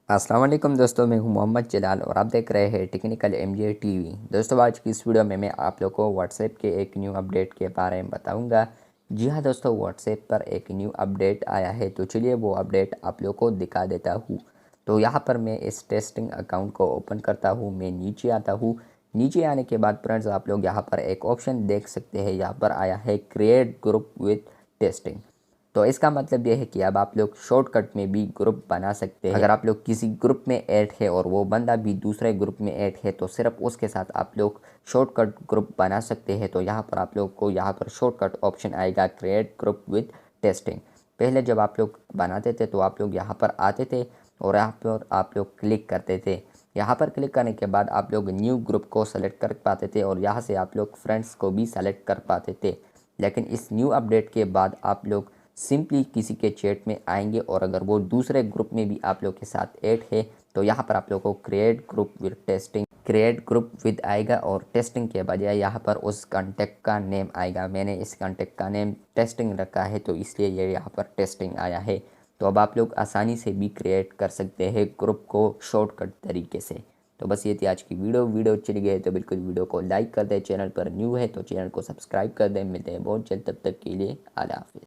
अस्सलाम वालेकुम दोस्तों, मैं हूं मोहम्मद जलाल और आप देख रहे हैं टेक्निकल एमजे टीवी। दोस्तों, आज की इस वीडियो में मैं आप लोगों को व्हाट्सएप के एक न्यू अपडेट के बारे में बताऊंगा। जी हां दोस्तों, व्हाट्सएप पर एक न्यू अपडेट आया है, तो चलिए वो अपडेट आप लोगों को दिखा देता हूं। तो यहां पर मैं इस टेस्टिंग अकाउंट को ओपन करता हूँ, मैं नीचे आता हूँ। नीचे आने के बाद फ्रेंड्स, आप लोग यहाँ पर एक ऑप्शन देख सकते हैं, यहाँ पर आया है क्रिएट ग्रुप विथ टेस्टिंग। तो इसका मतलब ये है कि अब आप लोग शॉर्टकट में भी ग्रुप बना सकते हैं। अगर आप लोग किसी ग्रुप में ऐड है और वो बंदा भी दूसरे ग्रुप में ऐड है, तो सिर्फ उसके साथ आप लोग शॉर्टकट ग्रुप बना सकते हैं। तो यहाँ पर आप लोग को यहाँ पर शॉर्टकट ऑप्शन आएगा क्रिएट ग्रुप विद टेस्टिंग। पहले जब आप लोग बनाते थे तो आप लोग यहाँ पर आते थे और यहाँ पर आप लोग क्लिक करते थे। यहाँ पर क्लिक करने के बाद आप लोग न्यू ग्रुप को सेलेक्ट कर पाते थे और यहाँ से आप लोग फ्रेंड्स को भी सेलेक्ट कर पाते थे। लेकिन इस न्यू अपडेट के बाद आप लोग सिंपली किसी के चैट में आएंगे और अगर वो दूसरे ग्रुप में भी आप लोग के साथ ऐड है, तो यहाँ पर आप लोग को क्रिएट ग्रुप विद आएगा और टेस्टिंग के बजाय यहाँ पर उस कॉन्टेक्ट का नेम आएगा। मैंने इस कॉन्टेक्ट का नेम टेस्टिंग रखा है, तो इसलिए ये यहाँ पर टेस्टिंग आया है। तो अब आप लोग आसानी से भी क्रिएट कर सकते हैं ग्रुप को शॉर्टकट तरीके से। तो बस ये थी आज की वीडियो चली गई तो बिल्कुल वीडियो को लाइक कर दें। चैनल पर न्यू है तो चैनल को सब्सक्राइब कर दें। मिलते हैं बहुत जल्द, तब तक के लिए अल्लाह हाफिज़।